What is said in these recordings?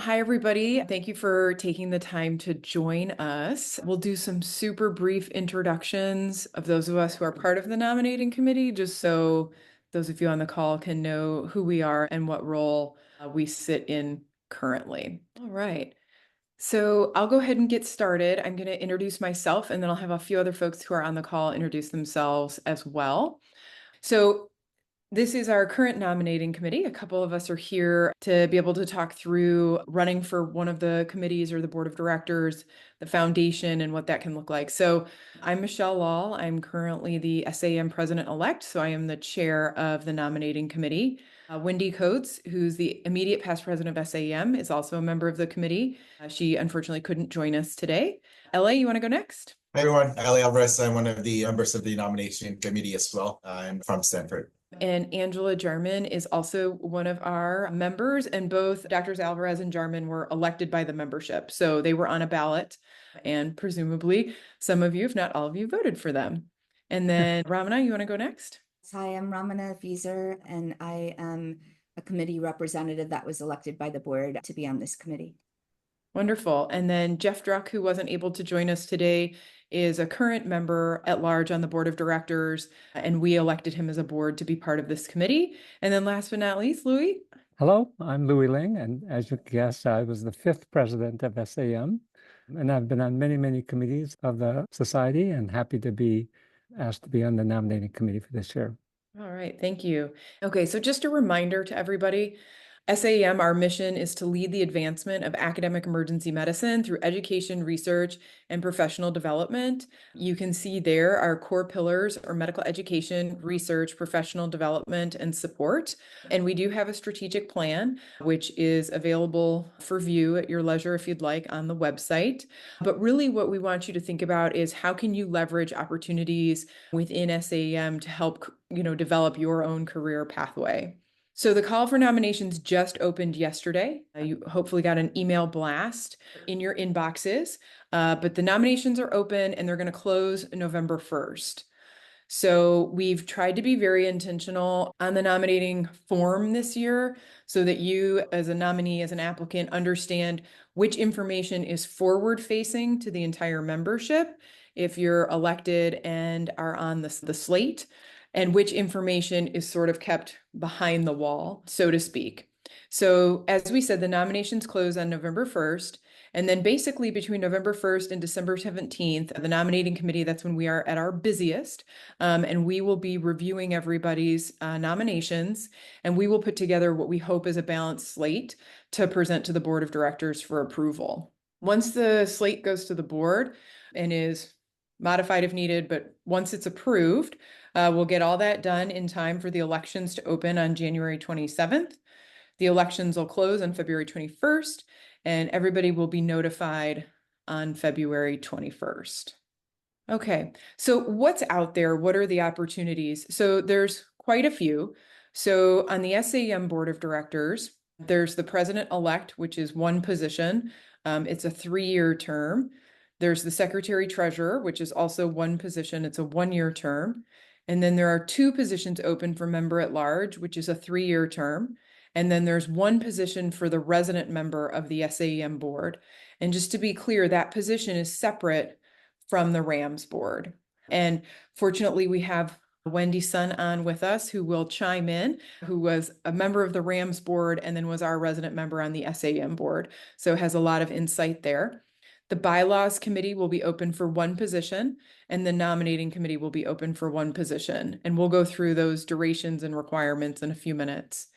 Hi, everybody. Thank you for taking the time to join us. We'll do some super brief introductions of those of us who are part of the nominating committee, just so those of you on the call can know who we are and what role we sit in currently. All right. So I'll go ahead and get started. I'm going to introduce myself, and then I'll have a few other folks who are on the call introduce themselves as well. So this is our current nominating committee. A couple of us are here to be able to talk through running for one of the committees or the board of directors, the foundation, and what that can look like. So I'm Michelle Lal. I'm currently the SAEM president-elect, so I am the chair of the nominating committee. Wendy Coates, who's the immediate past president of SAEM, is also a member of the committee. She unfortunately couldn't join us today. LA, you want to go next? Hi everyone, Ali Alvarez. I'm one of the members of the nomination committee as well. I'm from Stanford. And Angela Jarman is also one of our members, and both Drs. Alvarez and Jarman were elected by the membership. So they were on a ballot, and presumably some of you, if not all of you, voted for them. And then Ramana, you want to go next? Hi, I'm Ramana Vieser, and I am a committee representative that was elected by the board to be on this committee. Wonderful. And then Jeff Druck, who wasn't able to join us today, is a current member at large on the board of directors, and we elected him as a board to be part of this committee. And then last but not least, Louis. Hello, I'm Louis Ling, and as you can guess, I was the 5th president of SAM, and I've been on many committees of the society and happy to be asked to be on the nominating committee for this year. All right, thank you. Okay, so just a reminder to everybody, SAEM, our mission is to lead the advancement of academic emergency medicine through education, research, and professional development. You can see there our core pillars are medical education, research, professional development, and support. And we do have a strategic plan, which is available for view at your leisure if you'd like on the website. But really what we want you to think about is how can you leverage opportunities within SAEM to help, develop your own career pathway. So the call for nominations just opened yesterday. You hopefully got an email blast in your inboxes, but the nominations are open and they're going to close November 1st. So we've tried to be very intentional on the nominating form this year so that you as a nominee, as an applicant, understand which information is forward facing to the entire membership if you're elected and are on the slate, and which information is sort of kept behind the wall, so to speak. So as we said, the nominations close on November 1st. And then basically between November 1st and December 17th, the nominating committee, that's when we are at our busiest. And we will be reviewing everybody's nominations. And we will put together what we hope is a balanced slate to present to the board of directors for approval. Once the slate goes to the board and is modified if needed, but once it's approved, we'll get all that done in time for the elections to open on January 27th. The elections will close on February 21st, and everybody will be notified on February 21st. Okay, so what's out there? What are the opportunities? So there's quite a few. So on the SAEM board of directors, there's the president-elect, which is one position. It's a 3-year term. There's the secretary-treasurer, which is also one position. It's a 1-year term. And then there are 2 positions open for member at large, which is a 3-year term. And then there's 1 position for the resident member of the SAEM board. And just to be clear, that position is separate from the RAMS board. And fortunately, we have Wendy Sun on with us who will chime in, who was a member of the RAMS board and then was our resident member on the SAEM board. So has a lot of insight there. The bylaws committee will be open for 1 position, and the nominating committee will be open for 1 position. And we'll go through those durations and requirements in a few minutes.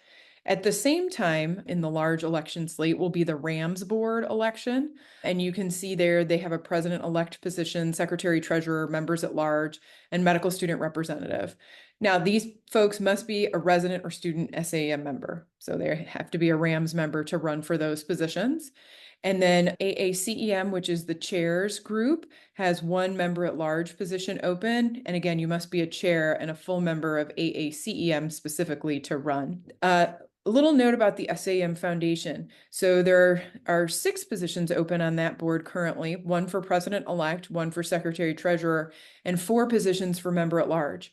At the same time, in the large election slate will be the RAMS board election. And you can see there they have a president-elect position, secretary-treasurer, members at large, and medical student representative. Now, these folks must be a resident or student SAEM member. So they have to be a RAMS member to run for those positions. And then AACEM, which is the chairs group, has 1 member at large position open. And again, you must be a chair and a full member of AACEM specifically to run. A little note about the SAEM Foundation. So there are 6 positions open on that board currently, 1 for president-elect, 1 for secretary-treasurer, and 4 positions for member at large.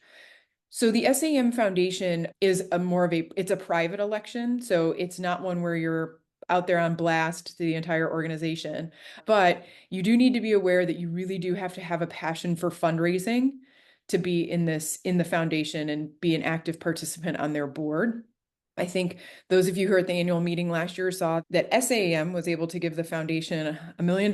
So the SAEM Foundation is it's a private election. So it's not one where you're out there on blast to the entire organization. But you do need to be aware that you really do have to have a passion for fundraising to be in the foundation and be an active participant on their board. I think those of you who were at the annual meeting last year saw that SAEM was able to give the foundation $1 million,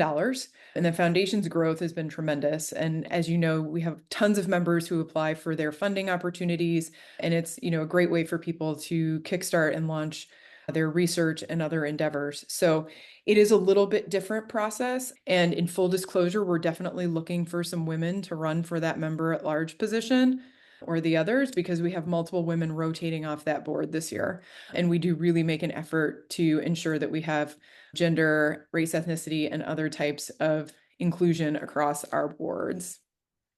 and the foundation's growth has been tremendous. And as you know, we have tons of members who apply for their funding opportunities, and it's, a great way for people to kickstart and launch their research and other endeavors. So it is a little bit different process. And in full disclosure, we're definitely looking for some women to run for that member at large position or the others, because we have multiple women rotating off that board this year. And we do really make an effort to ensure that we have gender, race, ethnicity, and other types of inclusion across our boards.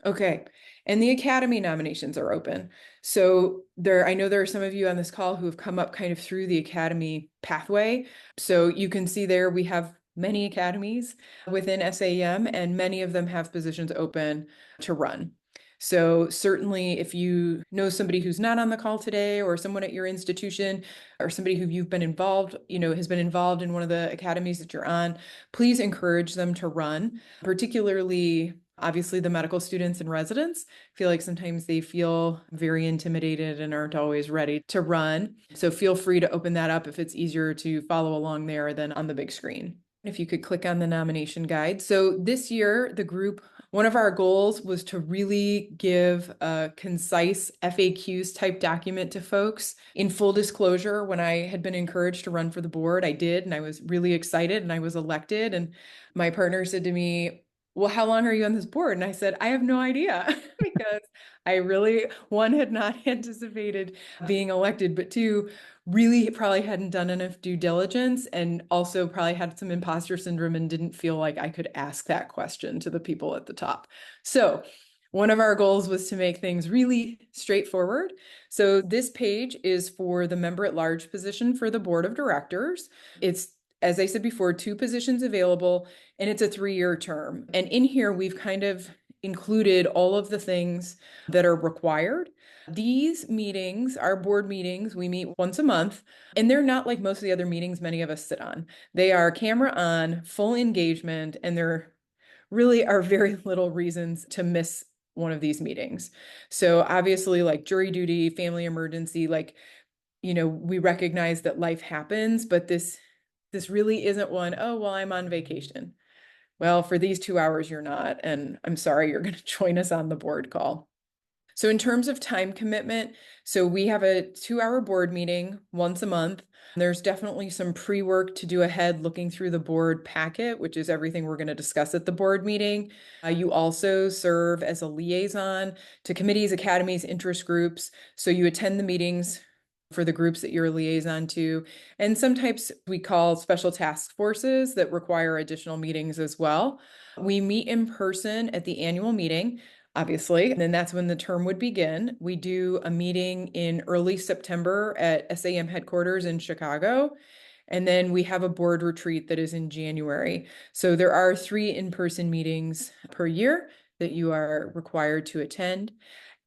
Okay, and the Academy nominations are open. So I know there are some of you on this call who have come up kind of through the Academy pathway. So you can see there we have many academies within SAEM, and many of them have positions open to run. So certainly if you know somebody who's not on the call today, or someone at your institution, or somebody who you've been involved, has been involved in one of the academies that you're on, please encourage them to run, particularly obviously the medical students and residents. Feel like sometimes they feel very intimidated and aren't always ready to run. So feel free to open that up if it's easier to follow along there than on the big screen. If you could click on the nomination guide. So this year, one of our goals was to really give a concise FAQs type document to folks. In full disclosure, when I had been encouraged to run for the board, I did, and I was really excited, and I was elected. And my partner said to me, well, how long are you on this board? And I said, I have no idea, because I really, one, had not anticipated being elected, but two, really probably hadn't done enough due diligence, and also probably had some imposter syndrome and didn't feel like I could ask that question to the people at the top. So one of our goals was to make things really straightforward. So this page is for the member at large position for the board of directors. It's, as I said before, 2 positions available, and it's a 3-year term. And in here, we've kind of included all of the things that are required. These meetings, our board meetings, we meet once a month, and they're not like most of the other meetings many of us sit on. They are camera on, full engagement, and there really are very little reasons to miss one of these meetings. So obviously, like jury duty, family emergency, we recognize that life happens, but this really isn't one, oh, well, I'm on vacation. Well, for these 2 hours, you're not, and I'm sorry, you're going to join us on the board call. So in terms of time commitment, so we have a 2-hour board meeting once a month. There's definitely some pre-work to do ahead, looking through the board packet, which is everything we're going to discuss at the board meeting. You also serve as a liaison to committees, academies, interest groups. So you attend the meetings for the groups that you're a liaison to. And sometimes we call special task forces that require additional meetings as well. We meet in person at the annual meeting, obviously, and then that's when the term would begin. We do a meeting in early September at SAEM headquarters in Chicago. And then we have a board retreat that is in January. So there are 3 in-person meetings per year that you are required to attend.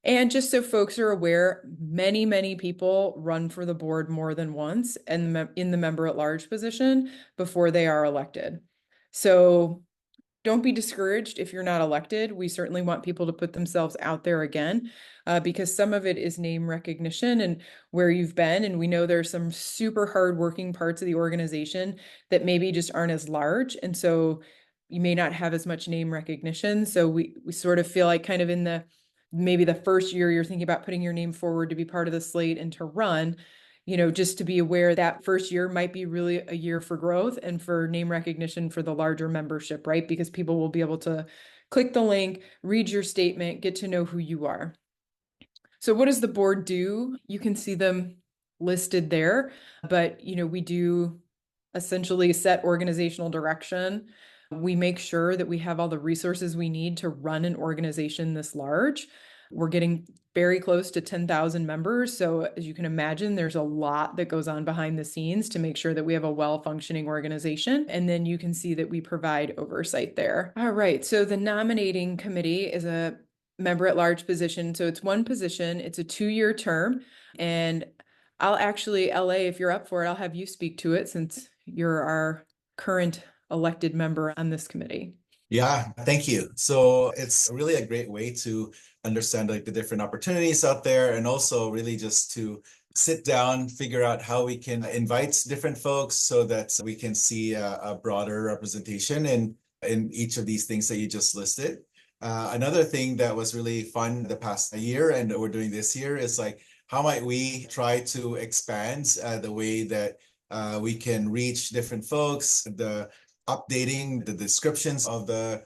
And just so folks are aware, many, many people run for the board more than once and in the member at large position before they are elected. So don't be discouraged if you're not elected. We certainly want people to put themselves out there again, because some of it is name recognition and where you've been. And we know there's some super hardworking parts of the organization that maybe just aren't as large. And so you may not have as much name recognition. So we sort of feel like kind of in maybe the first year you're thinking about putting your name forward to be part of the slate and to run, just to be aware that first year might be really a year for growth and for name recognition for the larger membership, right? Because people will be able to click the link, read your statement, get to know who you are. So what does the board do? You can see them listed there, but we do essentially set organizational direction. We make sure that we have all the resources we need to run an organization this large. We're getting very close to 10,000 members. So as you can imagine, there's a lot that goes on behind the scenes to make sure that we have a well-functioning organization. And then you can see that we provide oversight there. All right. So the nominating committee is a member at large position. So it's one position. It's a 2-year term. And I'll actually, LA, if you're up for it, I'll have you speak to it since You're our current elected member on this committee. Yeah, thank you. So it's really a great way to understand like the different opportunities out there, and also really just to sit down, figure out how we can invite different folks so that we can see a broader representation in each of these things that you just listed. Another thing that was really fun the past year and that we're doing this year is like, how might we try to expand the way that we can reach different folks, updating the descriptions of the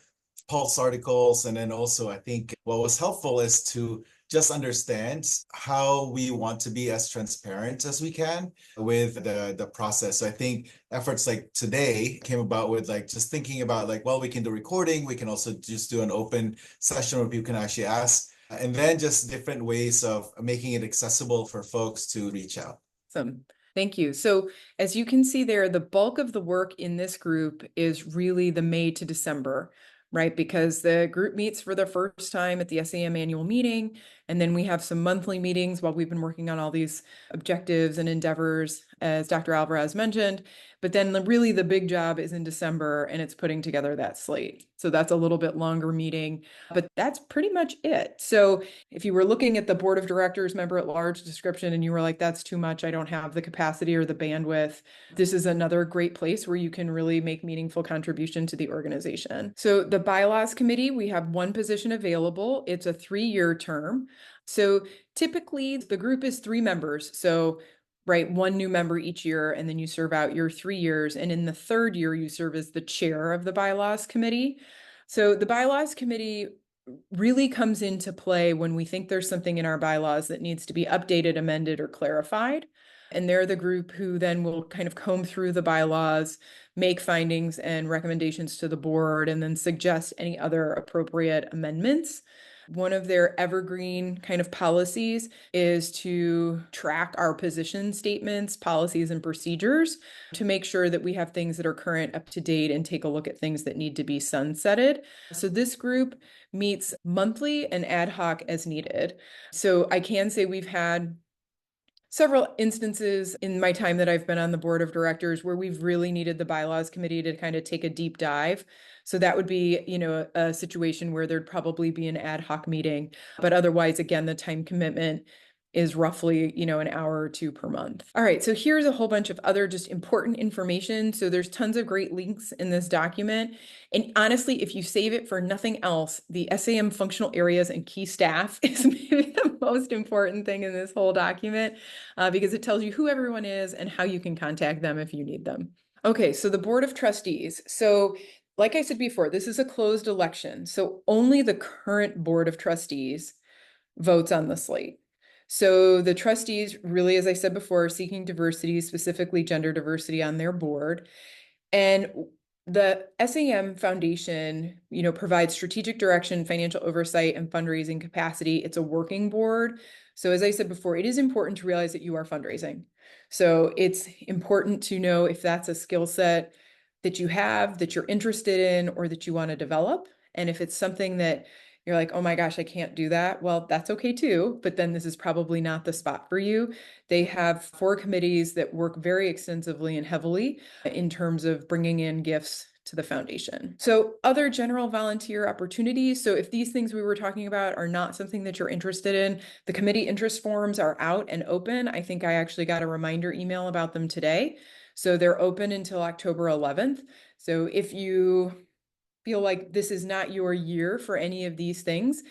Pulse articles. And then also, I think what was helpful is to just understand how we want to be as transparent as we can with the process. So I think efforts like today came about with like just thinking about like, well, we can do recording. We can also just do an open session where people can actually ask, and then just different ways of making it accessible for folks to reach out. Awesome. Thank you. So as you can see there, the bulk of the work in this group is really the May to December, right? Because the group meets for the first time at the SAEM annual meeting, and then we have some monthly meetings while we've been working on all these objectives and endeavors, as Dr. Alvarez mentioned. But then really the big job is in December, and it's putting together that slate. So that's a little bit longer meeting, but that's pretty much it. So if you were looking at the board of directors member at large description and you were like, that's too much, I don't have the capacity or the bandwidth, this is another great place where you can really make meaningful contribution to the organization. So the bylaws committee, we have one position available. It's a 3-year term. So typically the group is 3 members. So right, 1 new member each year, and then you serve out your 3 years. And in the 3rd year, you serve as the chair of the bylaws committee. So the bylaws committee really comes into play when we think there's something in our bylaws that needs to be updated, amended, or clarified. And they're the group who then will kind of comb through the bylaws, make findings and recommendations to the board, and then suggest any other appropriate amendments. One of their evergreen kind of policies is to track our position statements, policies, and procedures to make sure that we have things that are current, up to date, and take a look at things that need to be sunsetted. So this group meets monthly and ad hoc as needed. So I can say we've had several instances in my time that I've been on the board of directors where we've really needed the bylaws committee to kind of take a deep dive. So that would be, a situation where there'd probably be an ad hoc meeting, but otherwise, again, the time commitment is roughly, an hour or 2 per month. All right, so here's a whole bunch of other just important information. So there's tons of great links in this document. And honestly, if you save it for nothing else, the SAM functional areas and key staff is maybe the most important thing in this whole document because it tells you who everyone is and how you can contact them if you need them. Okay, so the Board of Trustees. So like I said before, this is a closed election. So only the current Board of Trustees votes on the slate. So the trustees really, as I said before, are seeking diversity, specifically gender diversity on their board. And the SAM Foundation, provides strategic direction, financial oversight, and fundraising capacity. It's a working board. So as I said before, it is important to realize that you are fundraising. So it's important to know if that's a skill set that you have, that you're interested in, or that you want to develop. And if it's something that you're like, oh my gosh, I can't do that. Well, that's okay too, but then this is probably not the spot for you. They have 4 committees that work very extensively and heavily in terms of bringing in gifts to the foundation. So other general volunteer opportunities. So if these things we were talking about are not something that you're interested in, the committee interest forms are out and open. I think I actually got a reminder email about them today. So they're open until October 11th. So if you feel like this is not your year for any of these things,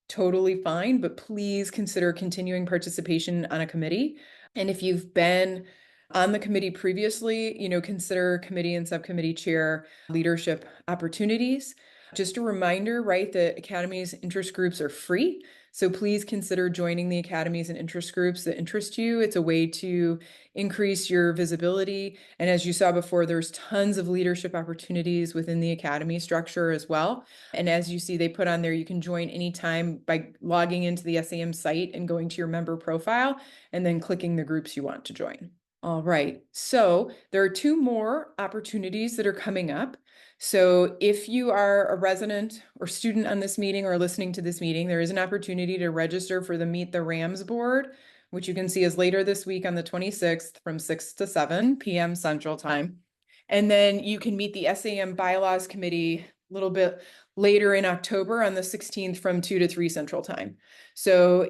totally fine, but please consider continuing participation on a committee. And if you've been on the committee previously, consider committee and subcommittee chair leadership opportunities. Just a reminder, right, that academies interest groups are free. So please consider joining the academies and interest groups that interest you. It's a way to increase your visibility. And as you saw before, there's tons of leadership opportunities within the academy structure as well. And as you see, they put on there, you can join anytime by logging into the SAM site and going to your member profile and then clicking the groups you want to join. All right, so there are 2 more opportunities that are coming up. So if you are a resident or student on this meeting or listening to this meeting, there is an opportunity to register for the Meet the Rams board, which you can see is later this week on the 26th from 6 to 7 p.m. Central Time. And then you can meet the SAM Bylaws Committee a little bit later in October on the 16th from 2 to 3 Central Time. So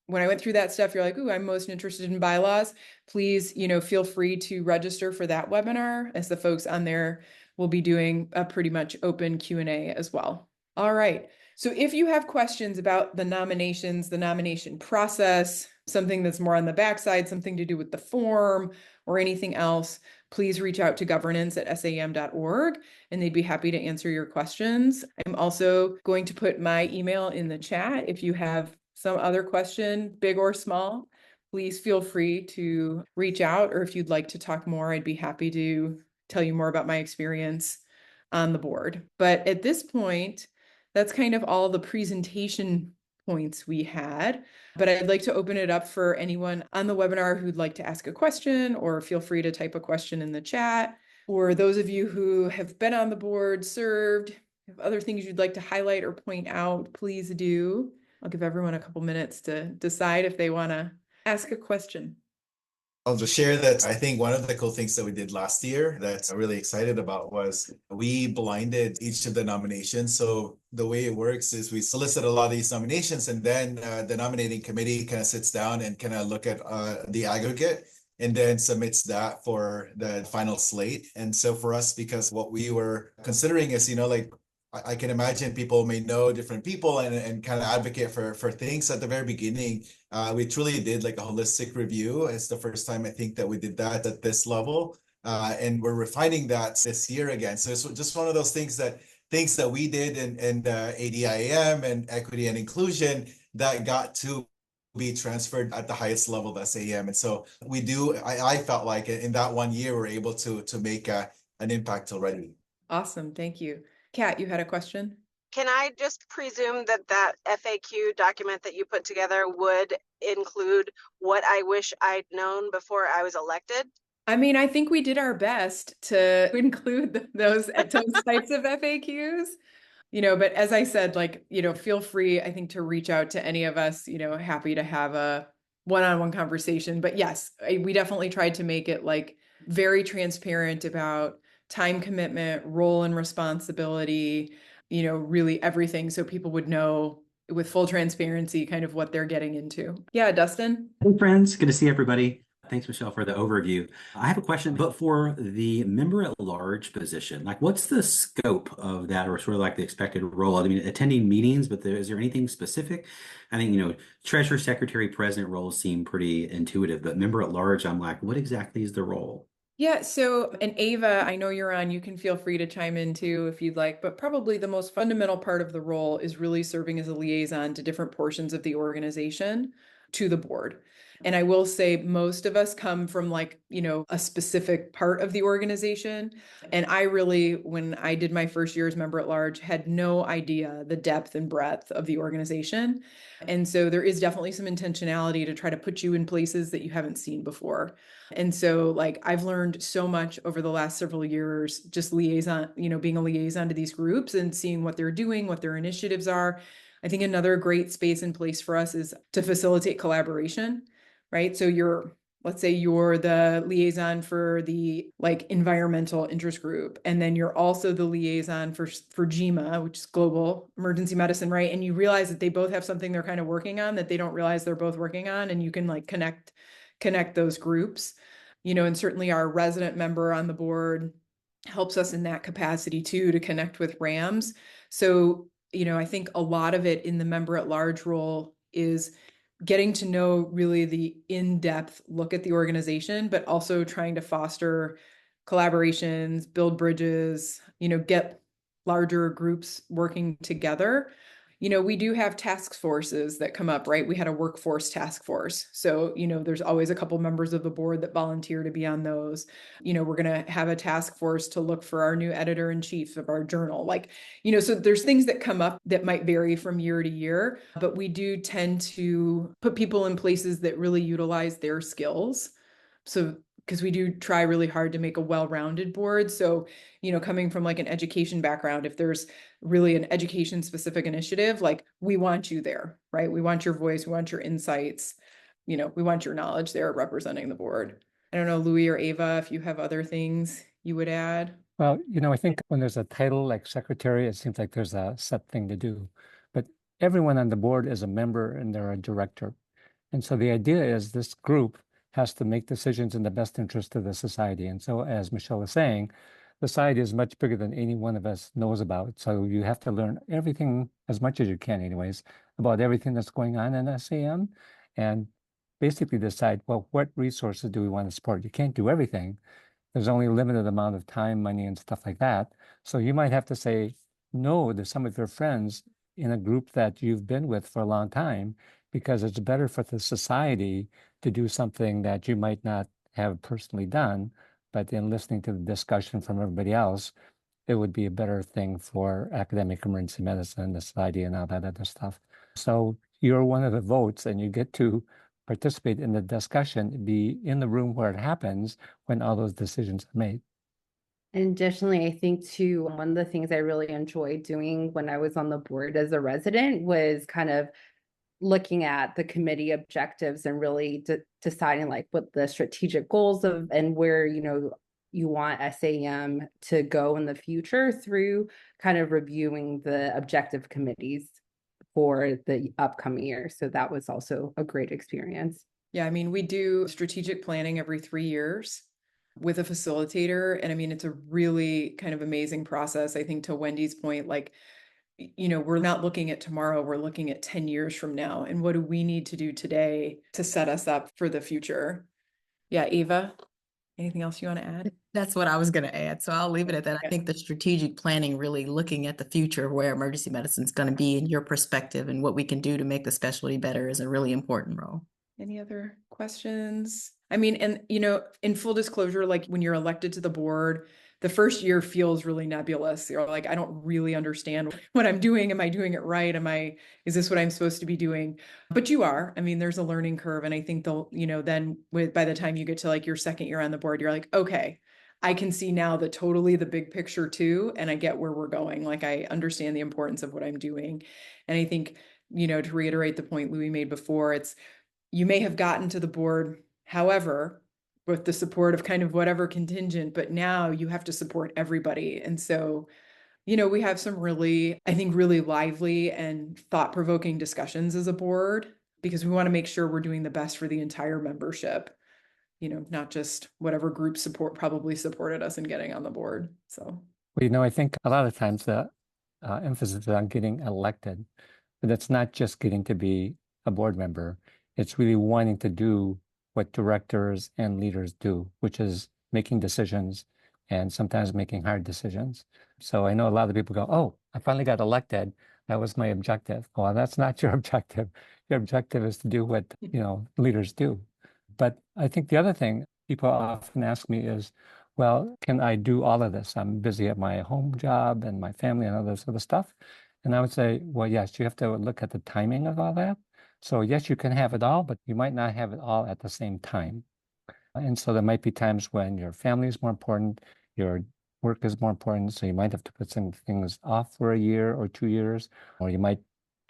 when I went through that stuff, you're like, ooh, I'm most interested in bylaws, please, feel free to register for that webinar, as the folks on there will be doing a pretty much open Q&A as well. All right. So if you have questions about the nominations, the nomination process, something that's more on the backside, something to do with the form or anything else, please reach out to governance@sam.org and they'd be happy to answer your questions. I'm also going to put my email in the chat. If you have some other question, big or small, please feel free to reach out, or if you'd like to talk more, I'd be happy to tell you more about my experience on the board. But at this point, that's kind of all the presentation points we had. But I'd like to open it up for anyone on the webinar who'd like to ask a question, or feel free to type a question in the chat. Or those of you who have been on the board, served, have other things you'd like to highlight or point out, please do. I'll give everyone a couple minutes to decide if they want to ask a question. I'll just share that I think one of the cool things that we did last year that I'm really excited about was we blinded each of the nominations. So the way it works is we solicit a lot of these nominations, and then the nominating committee kind of sits down and kind of look at the aggregate and then submits that for the final slate. And so for us, because what we were considering is, like, I can imagine people may know different people and kind of advocate for things at the very beginning. We truly did like a holistic review. It's the first time I think that we did that at this level. And we're refining that this year again. So it's just one of those things that we did in ADIAM and equity and inclusion that got to be transferred at the highest level of SAEM. And so I felt like in that 1 year, we're able to make an impact already. Awesome. Thank you. Kat, you had a question? Can I just presume that FAQ document that you put together would include what I wish I'd known before I was elected? I mean, I think we did our best to include those types of FAQs, but as I said, feel free, I think, to reach out to any of us, happy to have a one-on-one conversation. But yes, we definitely tried to make it like very transparent about time commitment, role and responsibility, really everything, so people would know with full transparency kind of what they're getting into. Yeah, Dustin? Hey friends, good to see everybody. Thanks, Michelle, for the overview. I have a question, but for the member at large position, like what's the scope of that, or sort of like the expected role? I mean, attending meetings, but is there anything specific? I think, treasurer, secretary, president roles seem pretty intuitive, but member at large, I'm like, what exactly is the role? Yeah, so, and Ava, I know you're on, you can feel free to chime in too if you'd like, but probably the most fundamental part of the role is really serving as a liaison to different portions of the organization to the board. And I will say most of us come from a specific part of the organization. And I really, when I did my first year as member at large, had no idea the depth and breadth of the organization. And so there is definitely some intentionality to try to put you in places that you haven't seen before. And so I've learned so much over the last several years, just being a liaison to these groups and seeing what they're doing, what their initiatives are. I think another great space and place for us is to facilitate collaboration, right? So let's say you're the liaison for the environmental interest group, and then you're also the liaison for GEMA, which is global emergency medicine, right? And you realize that they both have something they're kind of working on that they don't realize they're both working on, and you can connect those groups, and certainly our resident member on the board helps us in that capacity too, to connect with RAMs. So, I think a lot of it in the member at large role is getting to know really the in-depth look at the organization, but also trying to foster collaborations, build bridges, get larger groups working together. We do have task forces that come up, right? We had a workforce task force. So, there's always a couple members of the board that volunteer to be on those. We're going to have a task force to look for our new editor-in-chief of our journal. So there's things that come up that might vary from year to year, but we do tend to put people in places that really utilize their skills. So, because we do try really hard to make a well-rounded board. So, coming from an education background, if there's really an education specific initiative, we want you there, right? We want your voice, we want your insights, we want your knowledge there representing the board. I don't know, Louis or Ava, if you have other things you would add? Well, I think when there's a title like secretary, it seems like there's a set thing to do. But everyone on the board is a member and they're a director. And so the idea is this group has to make decisions in the best interest of the society. And so, as Michelle was saying, society is much bigger than any one of us knows about. So you have to learn everything, as much as you can anyways, about everything that's going on in SAM and basically decide, well, what resources do we want to support? You can't do everything. There's only a limited amount of time, money, and stuff like that. So you might have to say no to some of your friends in a group that you've been with for a long time, because it's better for the society to do something that you might not have personally done, but in listening to the discussion from everybody else, it would be a better thing for academic emergency medicine, the society, and all that other stuff. So you're one of the votes, and you get to participate in the discussion, be in the room where it happens when all those decisions are made. And additionally, I think too, one of the things I really enjoyed doing when I was on the board as a resident was kind of looking at the committee objectives and really deciding like what the strategic goals of and where, you want SAM to go in the future through kind of reviewing the objective committees for the upcoming year. So that was also a great experience. Yeah, I mean, we do strategic planning every 3 years with a facilitator. And I mean, it's a really kind of amazing process. I think to Wendy's point, like, we're not looking at tomorrow, we're looking at 10 years from now. And what do we need to do today to set us up for the future? Yeah, Ava, anything else you want to add? That's what I was going to add. So I'll leave it at that. I think the strategic planning, really looking at the future where emergency medicine is going to be in your perspective and what we can do to make the specialty better is a really important role. Any other questions? I mean, and in full disclosure, like when you're elected to the board, the first year feels really nebulous. You're like, I don't really understand what I'm doing. Am I doing it right? Is this what I'm supposed to be doing? But you are. I mean, there's a learning curve. And I think then by the time you get to like your second year on the board, you're like, okay, I can see now the big picture too. And I get where we're going. Like I understand the importance of what I'm doing. And I think, to reiterate the point Louis made before, you may have gotten to the board, however, with the support of kind of whatever contingent, but now you have to support everybody. And so, we have some really lively and thought-provoking discussions as a board because we want to make sure we're doing the best for the entire membership, not just whatever group probably supported us in getting on the board. So, Well, I think a lot of times the emphasis is on getting elected, but it's not just getting to be a board member. It's really wanting to do what directors and leaders do, which is making decisions and sometimes making hard decisions. So I know a lot of people go, oh, I finally got elected. That was my objective. Well, that's not your objective. Your objective is to do what, leaders do. But I think the other thing people often ask me is, well, can I do all of this? I'm busy at my home job and my family and all this other stuff. And I would say, well, yes, you have to look at the timing of all that. So yes, you can have it all, but you might not have it all at the same time. And so there might be times when your family is more important, your work is more important. So you might have to put some things off for a year or 2 years, or you might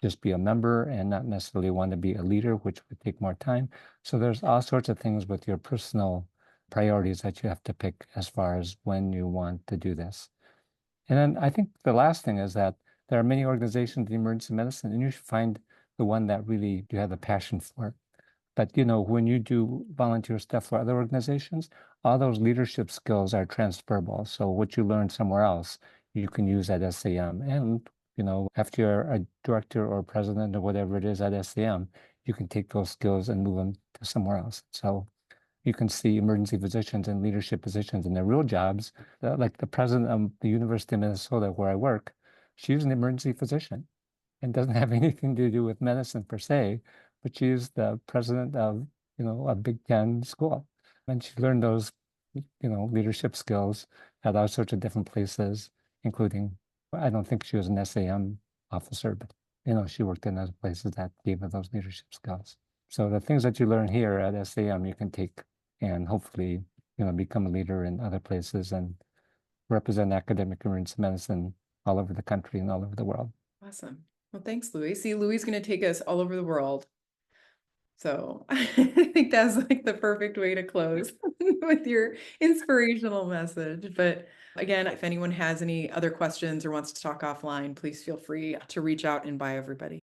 just be a member and not necessarily want to be a leader, which would take more time. So there's all sorts of things with your personal priorities that you have to pick as far as when you want to do this. And then I think the last thing is that there are many organizations in emergency medicine, and you should find the one that really you have a passion for. But when you do volunteer stuff for other organizations, all those leadership skills are transferable. So what you learn somewhere else, you can use at SAM. And after you're a director or president or whatever it is at SAM, you can take those skills and move them to somewhere else. So you can see emergency physicians in leadership positions in their real jobs, like the president of the University of Minnesota, where I work. She's an emergency physician and doesn't have anything to do with medicine per se, but she's the president of, a Big Ten school. And she learned those, leadership skills at all sorts of different places, including, I don't think she was an SAM officer, but, she worked in other places that gave her those leadership skills. So the things that you learn here at SAM, you can take and hopefully, become a leader in other places and represent academic emergency medicine all over the country and all over the world. Awesome. Well, thanks, Louis. See, Louis is going to take us all over the world. So I think that's like the perfect way to close. with your inspirational message. But again, if anyone has any other questions or wants to talk offline, please feel free to reach out and bye everybody.